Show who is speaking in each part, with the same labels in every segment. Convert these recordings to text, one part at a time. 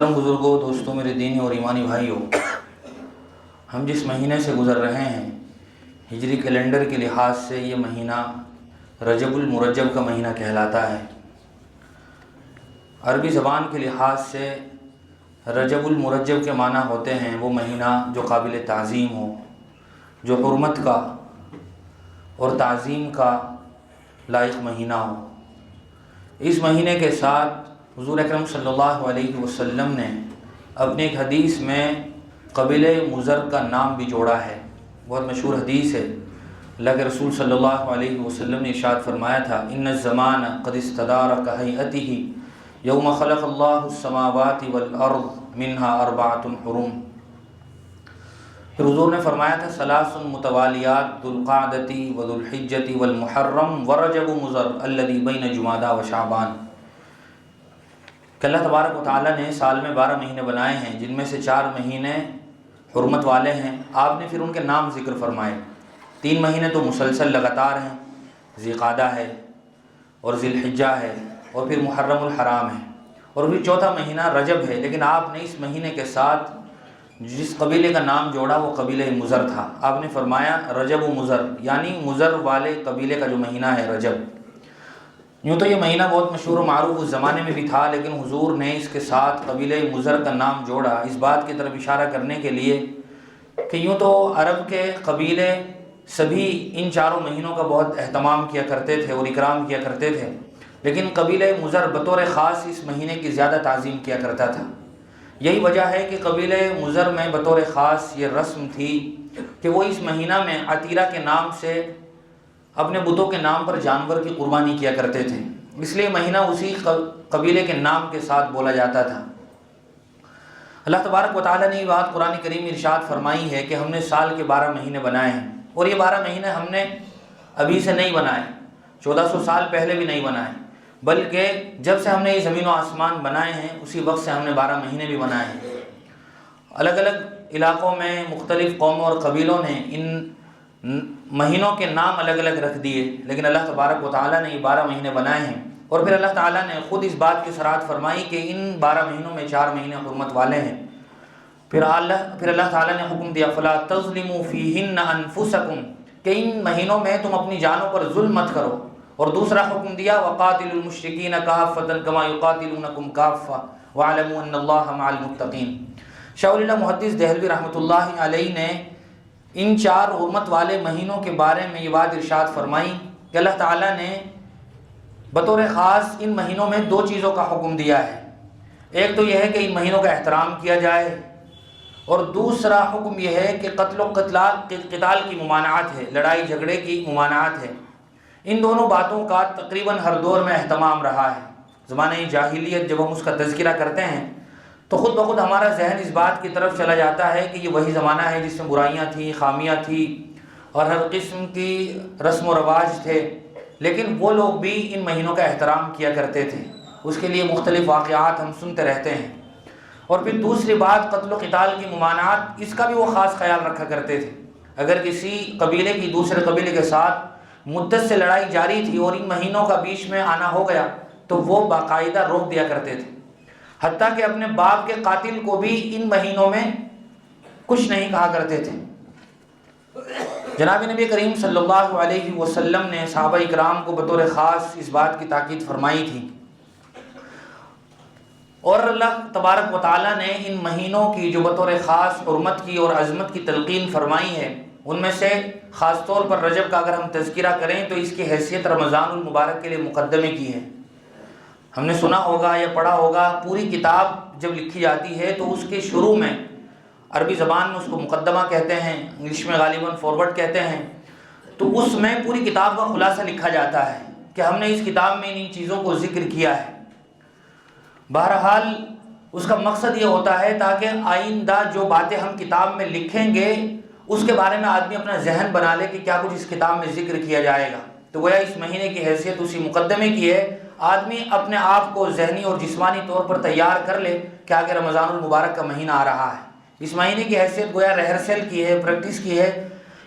Speaker 1: بزرگوں، دوستوں، میرے دینی اور ایمانی بھائیوں، ہم جس مہینے سے گزر رہے ہیں ہجری کیلنڈر کے لحاظ سے یہ مہینہ رجب المرجب کا مہینہ کہلاتا ہے۔ عربی زبان کے لحاظ سے رجب المرجب کے معنی ہوتے ہیں وہ مہینہ جو قابل تعظیم ہو، جو حرمت کا اور تعظیم کا لائق مہینہ ہو۔ اس مہینے کے ساتھ حضور اکرم صلی اللہ علیہ وسلم نے اپنی ایک حدیث میں قبیلہ مضر کا نام بھی جوڑا ہے۔ بہت مشہور حدیث ہے۔ اللہ کے رسول صلی اللہ علیہ وسلم نے ارشاد فرمایا تھا، ان الزمان قد استدار کہیئتہ یوم خلق اللہ السماوات والارض منها اربعۃ حرم۔ پھر حضور نے فرمایا تھا، ثلاث متوالیات ذو القعدۃ وذو الحجۃ والمحرم ورجب مضر الذی بین جمادی و شعبان، کہ اللہ تبارک و تعالیٰ نے سال میں 12 مہینے بنائے ہیں جن میں سے 4 مہینے حرمت والے ہیں۔ آپ نے پھر ان کے نام ذکر فرمائے۔ 3 مہینے تو مسلسل لگاتار ہیں، ذی قعدہ ہے اور ذی الحجہ ہے اور پھر محرم الحرام ہے، اور پھر 4تھا مہینہ رجب ہے۔ لیکن آپ نے اس مہینے کے ساتھ جس قبیلے کا نام جوڑا وہ قبیلہ مضر تھا۔ آپ نے فرمایا رجب و مضر، یعنی مضر والے قبیلے کا جو مہینہ ہے رجب۔ یوں تو یہ مہینہ بہت مشہور و معروف اس زمانے میں بھی تھا، لیکن حضور نے اس کے ساتھ قبیلہ مضر کا نام جوڑا اس بات کی طرف اشارہ کرنے کے لیے کہ یوں تو عرب کے قبیلے سبھی ان 4 مہینوں کا بہت اہتمام کیا کرتے تھے اور اکرام کیا کرتے تھے، لیکن قبیلہ مضر بطور خاص اس مہینے کی زیادہ تعظیم کیا کرتا تھا۔ یہی وجہ ہے کہ قبیلہ مضر میں بطور خاص یہ رسم تھی کہ وہ اس مہینہ میں عتیرہ کے نام سے اپنے بتوں کے نام پر جانور کی قربانی کیا کرتے تھے، اس لیے مہینہ اسی قبیلے کے نام کے ساتھ بولا جاتا تھا۔ اللہ تبارک و تعالیٰ نے یہ بات قرآن کریم میں ارشاد فرمائی ہے کہ ہم نے سال کے 12 مہینے بنائے ہیں، اور یہ 12 مہینے ہم نے ابھی سے نہیں بنائے، 1400 سال پہلے بھی نہیں بنائے، بلکہ جب سے ہم نے یہ زمین و آسمان بنائے ہیں اسی وقت سے ہم نے 12 مہینے بھی بنائے ہیں۔ الگ الگ علاقوں میں مختلف قوموں اور قبیلوں نے ان مہینوں کے نام الگ الگ رکھ دیے، لیکن اللہ تبارک و تعالیٰ نے یہ 12 مہینے بنائے ہیں، اور پھر اللہ تعالیٰ نے خود اس بات کی صراحت فرمائی کہ ان 12 مہینوں میں 4 مہینے حرمت والے ہیں۔ پھر اللہ تعالیٰ نے حکم دیا، فلا تظلموا فیہن انفسکم، کہ ان مہینوں میں تم اپنی جانوں پر ظلم مت کرو، اور دوسرا حکم دیا، وقاتلوا المشرکین کافۃ کما یقاتلونکم کافۃ واعلموا ان اللہ مع المتقین۔ شاہ ولی اللہ محدث دہلوی رحمۃ اللہ علیہ نے ان 4 حرمت والے مہینوں کے بارے میں یہ بات ارشاد فرمائی کہ اللہ تعالیٰ نے بطور خاص ان مہینوں میں 2 چیزوں کا حکم دیا ہے۔ ایک تو یہ ہے کہ ان مہینوں کا احترام کیا جائے، اور دوسرا حکم یہ ہے کہ قتل و قتال کی ممانعت ہے، لڑائی جھگڑے کی ممانعت ہے۔ ان دونوں باتوں کا تقریباً ہر دور میں اہتمام رہا ہے۔ زمانہ جاہلیت جب ہم اس کا تذکرہ کرتے ہیں تو خود بخود ہمارا ذہن اس بات کی طرف چلا جاتا ہے کہ یہ وہی زمانہ ہے جس میں برائیاں تھیں، خامیاں تھیں اور ہر قسم کی رسم و رواج تھے، لیکن وہ لوگ بھی ان مہینوں کا احترام کیا کرتے تھے، اس کے لیے مختلف واقعات ہم سنتے رہتے ہیں۔ اور پھر دوسری بات قتل و قتال کی ممانعت، اس کا بھی وہ خاص خیال رکھا کرتے تھے۔ اگر کسی قبیلے کی دوسرے قبیلے کے ساتھ مدت سے لڑائی جاری تھی اور ان مہینوں کا بیچ میں آنا ہو گیا تو وہ باقاعدہ روک دیا کرتے تھے، حتیٰ کہ اپنے باپ کے قاتل کو بھی ان مہینوں میں کچھ نہیں کہا کرتے تھے۔ جناب نبی کریم صلی اللہ علیہ وسلم نے صحابہ اکرام کو بطور خاص اس بات کی تاکید فرمائی تھی، اور اللہ تبارک و تعالیٰ نے ان مہینوں کی جو بطور خاص حرمت کی اور عظمت کی تلقین فرمائی ہے، ان میں سے خاص طور پر رجب کا اگر ہم تذکرہ کریں تو اس کی حیثیت رمضان المبارک کے لیے مقدمے کی ہے۔ ہم نے سنا ہوگا یا پڑھا ہوگا، پوری کتاب جب لکھی جاتی ہے تو اس کے شروع میں عربی زبان میں اس کو مقدمہ کہتے ہیں، انگلش میں غالباً فارورڈ کہتے ہیں، تو اس میں پوری کتاب کا خلاصہ لکھا جاتا ہے کہ ہم نے اس کتاب میں ان چیزوں کو ذکر کیا ہے۔ بہرحال اس کا مقصد یہ ہوتا ہے تاکہ آئندہ جو باتیں ہم کتاب میں لکھیں گے اس کے بارے میں آدمی اپنا ذہن بنا لے کہ کیا کچھ اس کتاب میں ذکر کیا جائے گا۔ تو گویا اس مہینے کی حیثیت اسی مقدمے کی ہے، آدمی اپنے آپ کو ذہنی اور جسمانی طور پر تیار کر لے کہ آگے رمضان المبارک کا مہینہ آ رہا ہے۔ اس مہینے کی حیثیت گویا ریہرسل کی ہے، پریکٹس کی ہے۔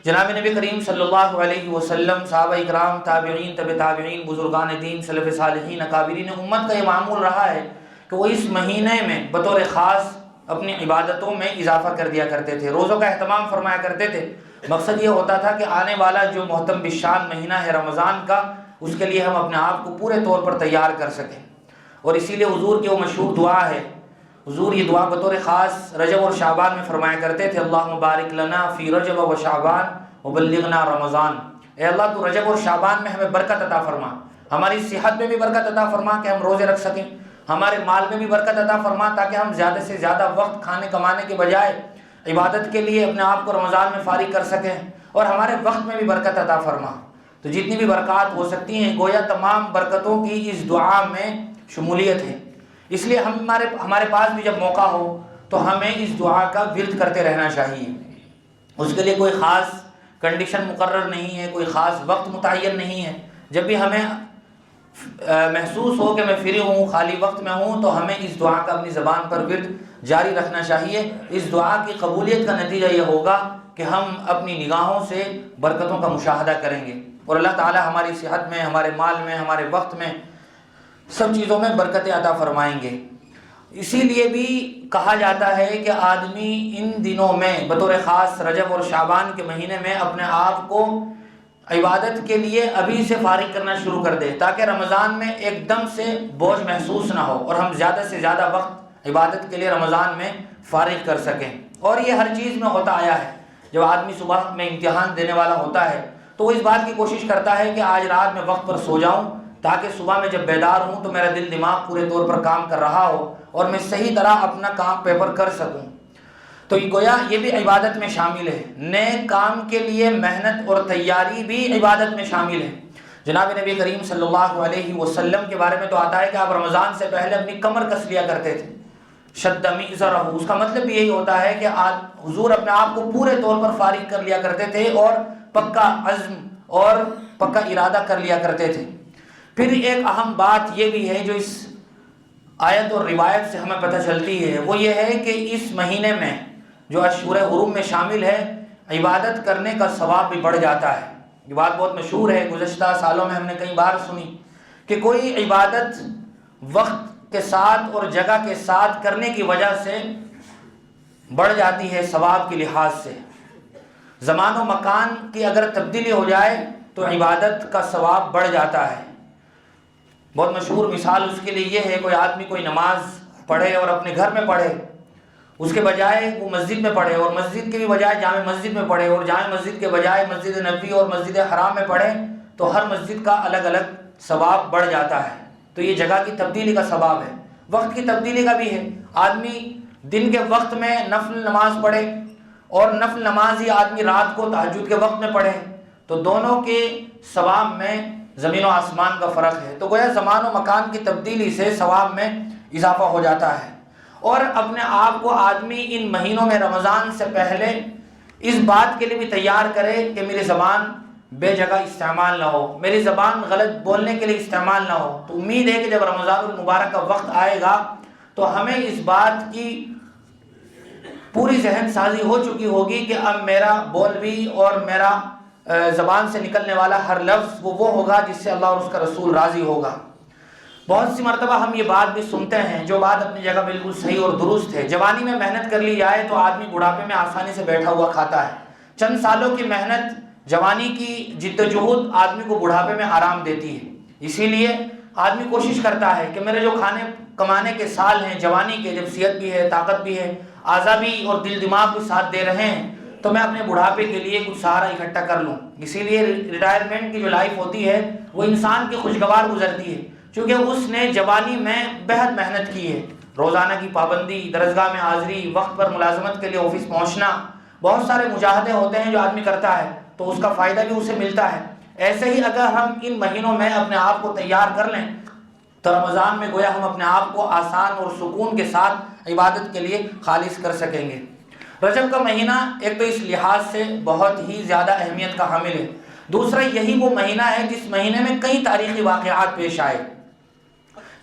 Speaker 1: جناب نبی کریم صلی اللہ علیہ وسلم، صحابہ اکرام، تابعین، تابعین، بزرگان دین، سلف صالحین، اکابرین امت کا یہ معمول رہا ہے کہ وہ اس مہینے میں بطور خاص اپنی عبادتوں میں اضافہ کر دیا کرتے تھے، روزوں کا اہتمام فرمایا کرتے تھے۔ مقصد یہ ہوتا تھا کہ آنے والا جو محتم بالشان مہینہ ہے رمضان کا، اس کے لیے ہم اپنے آپ کو پورے طور پر تیار کر سکیں۔ اور اسی لیے حضور کی وہ مشہور دعا ہے، حضور یہ دعا بطور خاص رجب اور شعبان میں فرمایا کرتے تھے، اللہم بارک لنا فی رجب و شعبان وبلغنا رمضان۔ اے اللہ تو رجب اور شعبان میں ہمیں برکت عطا فرما، ہماری صحت میں بھی برکت عطا فرما کہ ہم روزے رکھ سکیں، ہمارے مال میں بھی برکت عطا فرما تاکہ ہم زیادہ سے زیادہ وقت کھانے کمانے کے بجائے عبادت کے لیے اپنے آپ کو رمضان میں فارغ کر سکیں، اور ہمارے وقت میں بھی برکت عطا فرما۔ تو جتنی بھی برکات ہو سکتی ہیں، گویا تمام برکتوں کی اس دعا میں شمولیت ہے۔ اس لیے ہمارے پاس بھی جب موقع ہو تو ہمیں اس دعا کا ورد کرتے رہنا چاہیے۔ اس کے لیے کوئی خاص کنڈیشن مقرر نہیں ہے، کوئی خاص وقت متعین نہیں ہے۔ جب بھی ہمیں محسوس ہو کہ میں فری ہوں، خالی وقت میں ہوں، تو ہمیں اس دعا کا اپنی زبان پر ورد جاری رکھنا چاہیے۔ اس دعا کی قبولیت کا نتیجہ یہ ہوگا کہ ہم اپنی نگاہوں سے برکتوں کا مشاہدہ کریں گے، اور اللہ تعالی ہماری صحت میں، ہمارے مال میں، ہمارے وقت میں، سب چیزوں میں برکتیں عطا فرمائیں گے۔ اسی لیے بھی کہا جاتا ہے کہ آدمی ان دنوں میں بطور خاص رجب اور شعبان کے مہینے میں اپنے آپ کو عبادت کے لیے ابھی سے فارغ کرنا شروع کر دے، تاکہ رمضان میں ایک دم سے بوجھ محسوس نہ ہو اور ہم زیادہ سے زیادہ وقت عبادت کے لیے رمضان میں فارغ کر سکیں۔ اور یہ ہر چیز میں ہوتا آیا ہے۔ جب آدمی صبح میں امتحان دینے والا ہوتا ہے تو وہ اس بات کی کوشش کرتا ہے کہ آج رات میں وقت پر سو جاؤں، تاکہ صبح میں جب بیدار ہوں تو میرا دل دماغ پورے طور پر کام کر رہا ہو اور میں صحیح طرح اپنا کام پیپر کر سکوں۔ تو گویا یہ بھی عبادت میں شامل ہے، نئے کام کے لیے محنت اور تیاری بھی عبادت میں شامل ہے۔ جناب نبی کریم صلی اللہ علیہ وسلم کے بارے میں تو آتا ہے کہ آپ رمضان سے پہلے اپنی کمر کس لیا کرتے تھے، شد میزرہ۔ اس کا مطلب بھی یہی ہوتا ہے کہ حضور اپنے آپ کو پورے طور پر فارغ کر لیا کرتے تھے اور پکا عزم اور پکا ارادہ کر لیا کرتے تھے۔ پھر ایک اہم بات یہ بھی ہے جو اس آیت اور روایت سے ہمیں پتہ چلتی ہے، وہ یہ ہے کہ اس مہینے میں جو اشہر حرم میں شامل ہے، عبادت کرنے کا ثواب بھی بڑھ جاتا ہے۔ یہ بات بہت مشہور ہے، گزشتہ سالوں میں ہم نے کئی بار سنی کہ کوئی عبادت وقت کے ساتھ اور جگہ کے ساتھ کرنے کی وجہ سے بڑھ جاتی ہے ثواب کے لحاظ سے۔ زمان و مکان کی اگر تبدیلی ہو جائے تو عبادت کا ثواب بڑھ جاتا ہے۔ بہت مشہور مثال اس کے لیے یہ ہے، کوئی آدمی کوئی نماز پڑھے اور اپنے گھر میں پڑھے، اس کے بجائے وہ مسجد میں پڑھے، اور مسجد کے بھی بجائے جامع مسجد میں پڑھے، اور جامع مسجد کے بجائے مسجد نبوی اور مسجد حرام میں پڑھے، تو ہر مسجد کا الگ الگ ثواب بڑھ جاتا ہے۔ تو یہ جگہ کی تبدیلی کا ثواب ہے، وقت کی تبدیلی کا بھی ہے۔ آدمی دن کے وقت میں نفل نماز پڑھے اور نفل نماز ہی آدمی رات کو تہجد کے وقت میں پڑھے، تو دونوں کے ثواب میں زمین و آسمان کا فرق ہے۔ تو گویا زمان و مکان کی تبدیلی سے ثواب میں اضافہ ہو جاتا ہے۔ اور اپنے آپ کو آدمی ان مہینوں میں رمضان سے پہلے اس بات کے لیے بھی تیار کرے کہ میری زبان بے جگہ استعمال نہ ہو، میری زبان غلط بولنے کے لیے استعمال نہ ہو۔ تو امید ہے کہ جب رمضان المبارک کا وقت آئے گا تو ہمیں اس بات کی پوری ذہن سازی ہو چکی ہوگی کہ اب میرا بول بھی اور میرا زبان سے نکلنے والا ہر لفظ وہ ہوگا جس سے اللہ اور اس کا رسول راضی ہوگا۔ بہت سی مرتبہ ہم یہ بات بھی سنتے ہیں، جو بات اپنی جگہ بالکل صحیح اور درست ہے، جوانی میں محنت کر لی جائے تو آدمی بڑھاپے میں آسانی سے بیٹھا ہوا کھاتا ہے۔ چند سالوں کی محنت، جوانی کی جد و جہد آدمی کو بڑھاپے میں آرام دیتی ہے۔ اسی لیے آدمی کوشش کرتا ہے کہ میرے جو کھانے کمانے کے سال ہیں جوانی کے، جب صحت بھی ہے، طاقت بھی ہے، اعضا بھی اور دل دماغ بھی ساتھ دے رہے ہیں، تو میں اپنے بڑھاپے کے لیے کچھ سہارا اکٹھا کر لوں۔ اسی لیے ریٹائرمنٹ کی جو لائف ہوتی ہے وہ انسان کی خوشگوار گزرتی ہے، چونکہ اس نے جوانی میں بہت محنت کی ہے، روزانہ کی پابندی، درسگاہ میں حاضری، وقت پر ملازمت کے لیے آفس پہنچنا، بہت سارے مجاہدے ہوتے ہیں جو آدمی کرتا ہے، تو اس کا فائدہ بھی اسے ملتا ہے۔ ایسے ہی اگر ہم ان مہینوں میں اپنے آپ کو تیار کر لیں تو رمضان میں گویا ہم اپنے آپ کو آسان اور سکون کے ساتھ عبادت کے لیے خالص کر سکیں گے۔ رجب کا مہینہ ایک تو اس لحاظ سے بہت ہی زیادہ اہمیت کا حامل ہے، دوسرا یہی وہ مہینہ ہے جس مہینے میں کئی تاریخی واقعات پیش آئے۔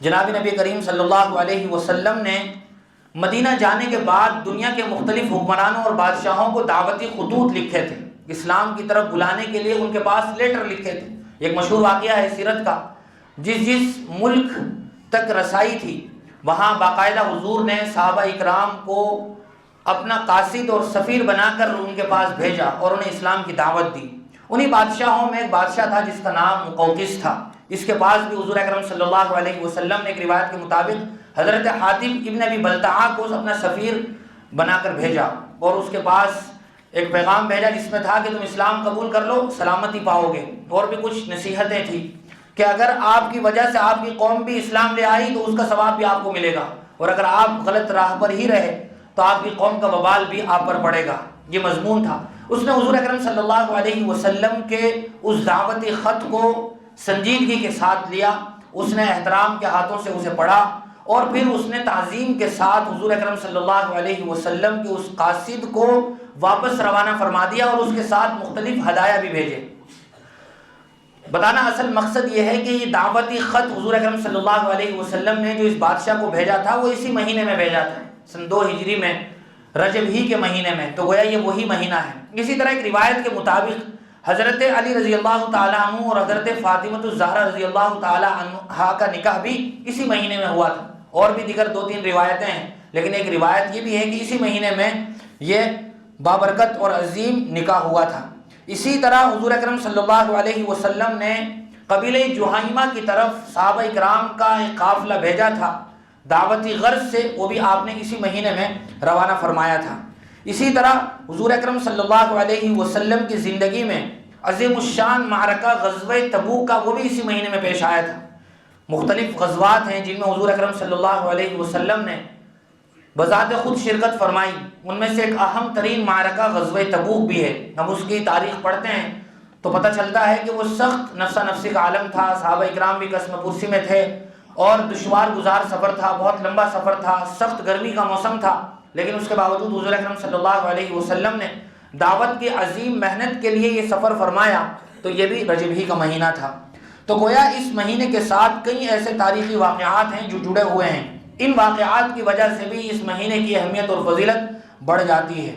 Speaker 1: جناب نبی کریم صلی اللہ علیہ وسلم نے مدینہ جانے کے بعد دنیا کے مختلف حکمرانوں اور بادشاہوں کو دعوتی خطوط لکھے تھے، اسلام کی طرف بلانے کے لیے ان کے پاس لیٹر لکھے تھے۔ ایک مشہور واقعہ ہے سیرت کا، جس ملک تک رسائی تھی وہاں باقاعدہ حضور نے صحابہ اکرام کو اپنا قاصد اور سفیر بنا کر ان کے پاس بھیجا اور انہیں اسلام کی دعوت دی۔ انہی بادشاہوں میں ایک بادشاہ تھا جس کا نام مقوقس تھا، اس کے پاس بھی حضور اکرم صلی اللہ علیہ وسلم نے ایک روایت کے مطابق حضرت حاتم ابن ابی بلتعہ کو اپنا سفیر بنا کر بھیجا اور اس کے پاس ایک پیغام بھیجا جس میں تھا کہ تم اسلام قبول کر لو، سلامتی پاؤ گے، اور بھی کچھ نصیحتیں تھیں کہ اگر آپ کی وجہ سے آپ کی قوم بھی اسلام لے آئی تو اس کا ثواب بھی آپ کو ملے گا، اور اگر آپ غلط راہ پر ہی رہے تو آپ کی قوم کا وبال بھی آپ پر پڑے گا۔ یہ مضمون تھا۔ اس نے حضور اکرم صلی اللہ علیہ وسلم کے اس دعوتی خط کو سنجیدگی کے ساتھ لیا، اس نے احترام کے ہاتھوں سے اسے پڑھا، اور پھر اس نے تعظیم کے ساتھ حضور اکرم صلی اللہ علیہ وسلم کے اس قاصد کو واپس روانہ فرما دیا اور اس کے ساتھ مختلف ہدایہ بھی بھیجے۔ بتانا اصل مقصد یہ ہے کہ یہ دعوتی خط حضور اکرم صلی اللہ علیہ وسلم نے جو اس بادشاہ کو بھیجا تھا وہ اسی مہینے میں بھیجا تھا، سن 2 ہجری میں، رجب ہی کے مہینے میں، تو گویا یہ وہی مہینہ ہے۔ اسی طرح ایک روایت کے مطابق حضرت علی رضی اللہ تعالیٰ عنہ اور حضرت فاطمہ الزہرا رضی اللہ تعالیٰ عنہا کا نکاح بھی اسی مہینے میں ہوا تھا، اور بھی دیگر 2-3 روایتیں ہیں، لیکن ایک روایت یہ بھی ہے کہ اسی مہینے میں یہ بابرکت اور عظیم نکاح ہوا تھا۔ اسی طرح حضور اکرم صلی اللہ علیہ وسلم نے قبیلہ جہیمہ کی طرف صحابہ اکرام کا ایک قافلہ بھیجا تھا دعوتی غرض سے، وہ بھی آپ نے اسی مہینے میں روانہ فرمایا تھا۔ اسی طرح حضور اکرم صلی اللہ علیہ وسلم کی زندگی میں عظیم الشان معرکہ غزوہ تبوک کا وہ بھی اسی مہینے میں پیش آیا تھا۔ مختلف غزوات ہیں جن میں حضور اکرم صلی اللہ علیہ وسلم نے بذات خود شرکت فرمائی، ان میں سے ایک اہم ترین معرکہ غزوہ تبوک بھی ہے۔ ہم اس کی تاریخ پڑھتے ہیں تو پتہ چلتا ہے کہ وہ سخت نفسا نفسی کا عالم تھا، صحابہ اکرام بھی قسم پرسی میں تھے، اور دشوار گزار سفر تھا، بہت لمبا سفر تھا، سخت گرمی کا موسم تھا، لیکن اس کے باوجود حضور اکرم صلی اللہ علیہ وسلم نے دعوت کی عظیم محنت کے لیے یہ سفر فرمایا، تو یہ بھی رجب ہی کا مہینہ تھا۔ تو گویا اس مہینے کے ساتھ کئی ایسے تاریخی واقعات ہیں جو جڑے ہوئے ہیں، ان واقعات کی وجہ سے بھی اس مہینے کی اہمیت اور فضیلت بڑھ جاتی ہے۔